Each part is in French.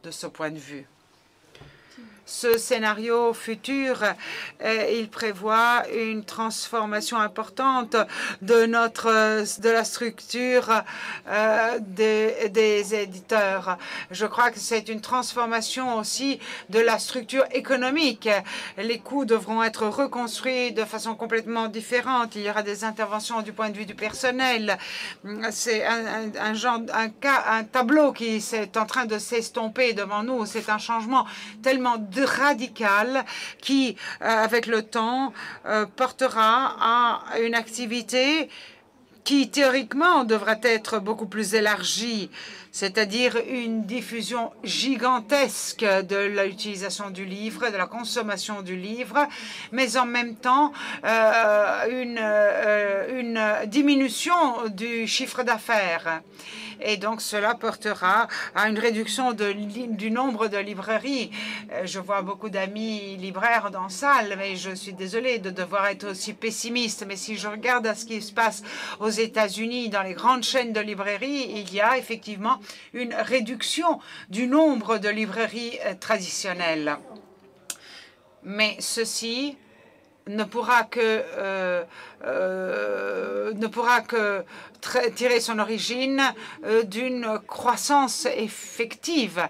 de ce point de vue. Ce scénario futur, il prévoit une transformation importante de la structure des éditeurs. Je crois que c'est une transformation aussi de la structure économique. Les coûts devront être reconstruits de façon complètement différente. Il y aura des interventions du point de vue du personnel. C'est un tableau qui est en train de s'estomper devant nous. C'est un changement tellement radical qui, avec le temps, portera à une activité qui, théoriquement, devrait être beaucoup plus élargie, c'est-à-dire une diffusion gigantesque de l'utilisation du livre, de la consommation du livre, mais en même temps, une diminution du chiffre d'affaires. Et donc, cela portera à une réduction du nombre de librairies. Je vois beaucoup d'amis libraires dans la salle, mais je suis désolée de devoir être aussi pessimiste. Mais si je regarde à ce qui se passe aux États-Unis, dans les grandes chaînes de librairies, il y a effectivement une réduction du nombre de librairies traditionnelles. Mais ceci ne pourra que tirer son origine d'une croissance effective.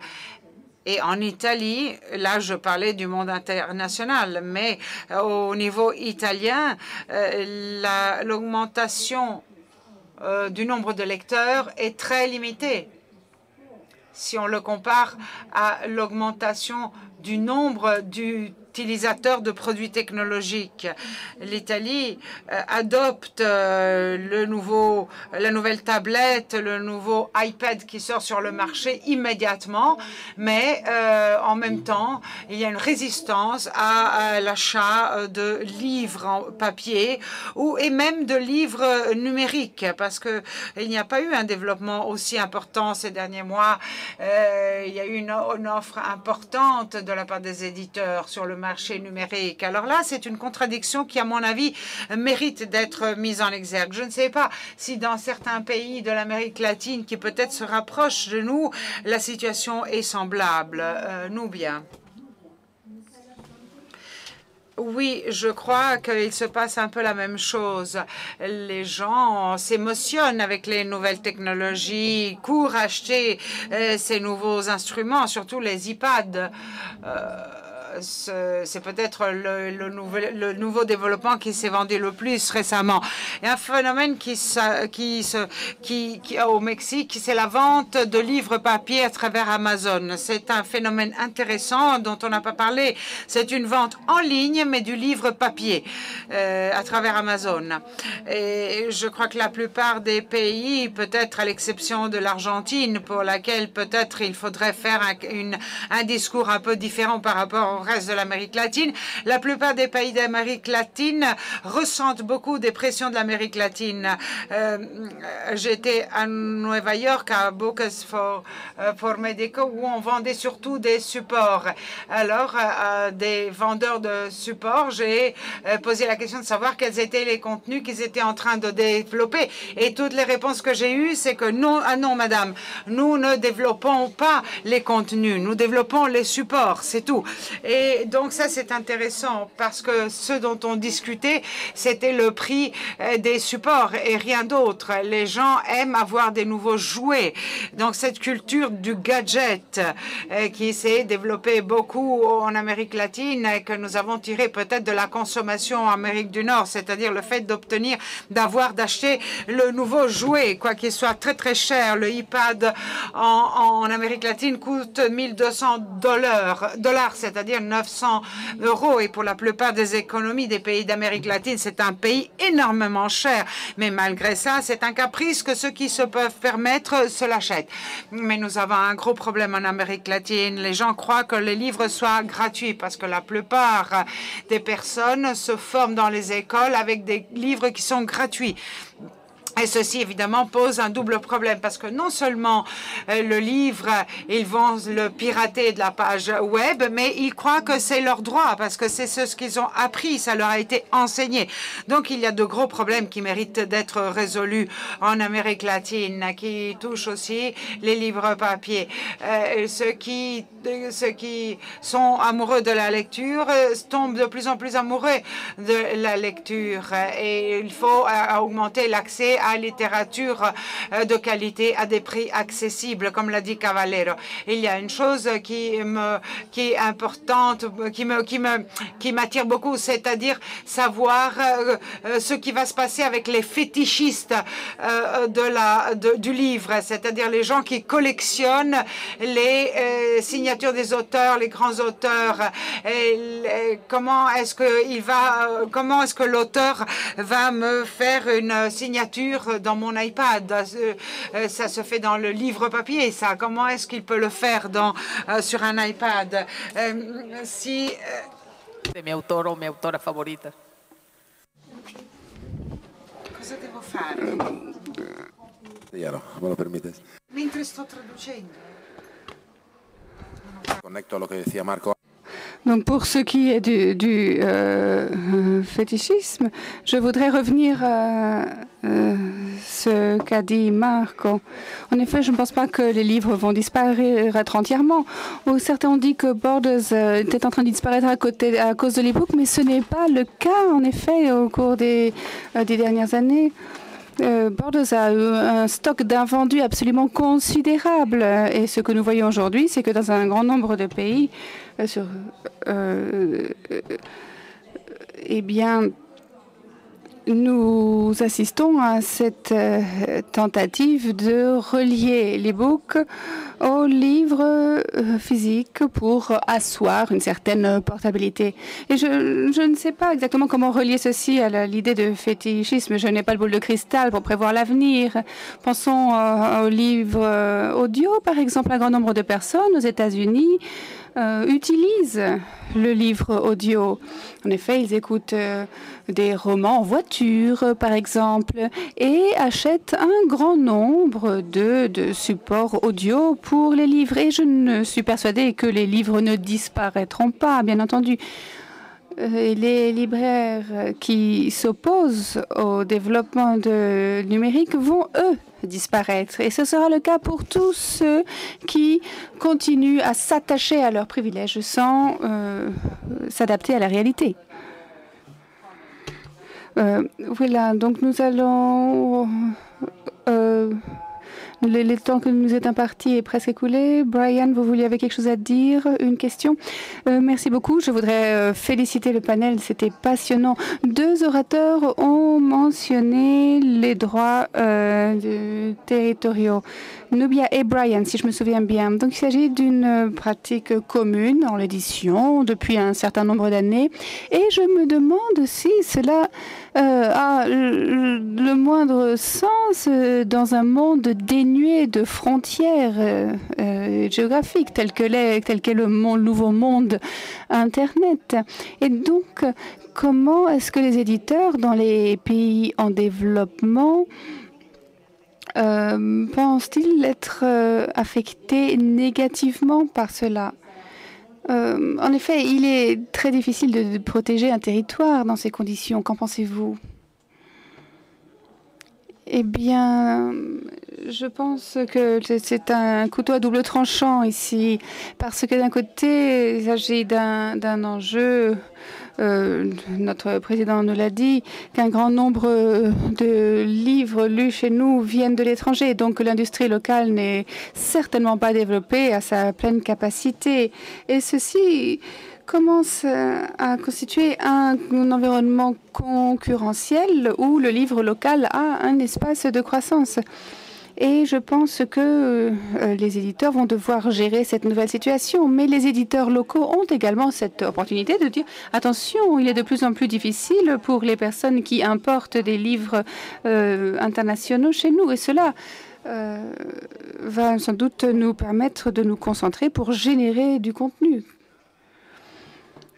Et en Italie, là je parlais du monde international, mais au niveau italien, l'augmentation du nombre de lecteurs est très limitée. Si on le compare à l'augmentation du nombre d'utilisateurs de produits technologiques. L'Italie adopte la nouvelle tablette, le nouveau iPad qui sort sur le marché immédiatement, mais en même temps, il y a une résistance à l'achat de livres en papier et même de livres numériques, parce qu'il n'y a pas eu un développement aussi important ces derniers mois. Il y a eu une offre importante de la part des éditeurs sur le marché numérique. Alors là, c'est une contradiction qui, à mon avis, mérite d'être mise en exergue. Je ne sais pas si dans certains pays de l'Amérique latine qui peut-être se rapprochent de nous, la situation est semblable. Nous bien. Oui, je crois qu'il se passe un peu la même chose. Les gens s'émotionnent avec les nouvelles technologies, courent acheter ces nouveaux instruments, surtout les iPads. C'est peut-être le nouveau développement qui s'est vendu le plus récemment. Il y a un phénomène au Mexique, c'est la vente de livres papier à travers Amazon. C'est un phénomène intéressant dont on n'a pas parlé. C'est une vente en ligne, mais du livre papier à travers Amazon. Et je crois que la plupart des pays, peut-être à l'exception de l'Argentine, pour laquelle peut-être il faudrait faire un discours un peu différent par rapport au reste de l'Amérique latine. La plupart des pays d'Amérique latine ressentent beaucoup des pressions de l'Amérique latine. J'étais à Nueva York, à Books for Medico, où on vendait surtout des supports. Alors, des vendeurs de supports, j'ai posé la question de savoir quels étaient les contenus qu'ils étaient en train de développer. Et toutes les réponses que j'ai eues, c'est que non, non, madame, nous ne développons pas les contenus, nous développons les supports, c'est tout. Et donc ça, c'est intéressant parce que ce dont on discutait, c'était le prix des supports et rien d'autre. Les gens aiment avoir des nouveaux jouets. Donc cette culture du gadget qui s'est développée beaucoup en Amérique latine et que nous avons tiré peut-être de la consommation en Amérique du Nord, c'est-à-dire le fait d'acheter le nouveau jouet, quoi qu'il soit très très cher. Le iPad en Amérique latine coûte $1,200, c'est-à-dire 900 €. Et pour la plupart des économies des pays d'Amérique latine, c'est un pays énormément cher. Mais malgré ça, c'est un caprice que ceux qui se peuvent permettre se l'achètent. Mais nous avons un gros problème en Amérique latine. Les gens croient que les livres soient gratuits parce que la plupart des personnes se forment dans les écoles avec des livres qui sont gratuits. Et ceci, évidemment, pose un double problème parce que non seulement le livre, ils vont le pirater de la page web, mais ils croient que c'est leur droit parce que c'est ce qu'ils ont appris, ça leur a été enseigné. Donc, il y a de gros problèmes qui méritent d'être résolus en Amérique latine, qui touchent aussi les livres papier. Ceux qui sont amoureux de la lecture tombent de plus en plus amoureux de la lecture. Et il faut augmenter l'accès à la littérature de qualité à des prix accessibles, comme l'a dit Cavallero. Il y a une chose qui est importante, qui m'attire beaucoup, c'est-à-dire savoir ce qui va se passer avec les fétichistes du livre, c'est-à-dire les gens qui collectionnent les signatures des auteurs, les grands auteurs. Comment est-ce que l'auteur va me faire une signature dans mon iPad? Ça se fait dans le livre papier, ça. Comment est-ce qu'il peut le faire sur un iPad? De mi autore o mia autora favorita. Cosa devo fare? Chiaro, me lo permites. Mentre sto traducendo. Conecto a lo que decía Marco. Donc pour ce qui est du fétichisme, je voudrais revenir à ce qu'a dit Marco. En effet, je ne pense pas que les livres vont disparaître entièrement. Certains ont dit que Borders était en train de disparaître à cause de l'e-book, mais ce n'est pas le cas, en effet, au cours des dernières années. Borders a eu un stock d'invendus absolument considérable. Et ce que nous voyons aujourd'hui, c'est que dans un grand nombre de pays, eh bien, nous assistons à cette tentative de relier l'e-book au livre physique pour asseoir une certaine portabilité. Et je ne sais pas exactement comment relier ceci à l'idée de fétichisme. Je n'ai pas le boule de cristal pour prévoir l'avenir. Pensons aux livres audio, par exemple. Un grand nombre de personnes aux États-Unis utilisent le livre audio. En effet, ils écoutent des romans en voiture, par exemple, et achètent un grand nombre de supports audio pour les livres. Et je ne suis persuadée que les livres ne disparaîtront pas, bien entendu. Les libraires qui s'opposent au développement numérique vont, eux, disparaître. Et ce sera le cas pour tous ceux qui continuent à s'attacher à leurs privilèges sans s'adapter à la réalité. Voilà, donc nous allons... le temps que nous est imparti est presque écoulé. Brian, vous vouliez avoir quelque chose à dire? Une question? Merci beaucoup. Je voudrais féliciter le panel. C'était passionnant. Deux orateurs ont mentionné les droits territoriaux. Nubia et Brian, si je me souviens bien. Donc, il s'agit d'une pratique commune en l'édition depuis un certain nombre d'années. Et je me demande si cela a le moindre sens dans un monde dénué de frontières géographiques tel qu'est le nouveau monde Internet. Et donc, comment est-ce que les éditeurs dans les pays en développement pensent-ils être affectés négativement par cela? En effet, il est très difficile de protéger un territoire dans ces conditions. Qu'en pensez-vous? Eh bien, je pense que c'est un couteau à double tranchant ici, parce que d'un côté, il s'agit d'un enjeu. Notre président nous l'a dit, qu'un grand nombre de livres lus chez nous viennent de l'étranger. Donc l'industrie locale n'est certainement pas développée à sa pleine capacité. Et ceci commence à constituer un environnement concurrentiel où le livre local a un espace de croissance. Et je pense que les éditeurs vont devoir gérer cette nouvelle situation. Mais les éditeurs locaux ont également cette opportunité de dire « Attention, il est de plus en plus difficile pour les personnes qui importent des livres internationaux chez nous. » Et cela va sans doute nous permettre de nous concentrer pour générer du contenu.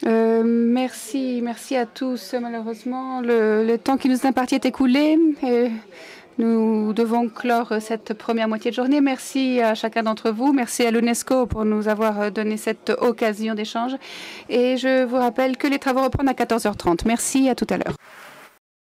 Merci à tous. Malheureusement, le temps qui nous est imparti est écoulé. Nous devons clore cette première moitié de journée. Merci à chacun d'entre vous. Merci à l'UNESCO pour nous avoir donné cette occasion d'échange. Et je vous rappelle que les travaux reprennent à 14h30. Merci, à tout à l'heure.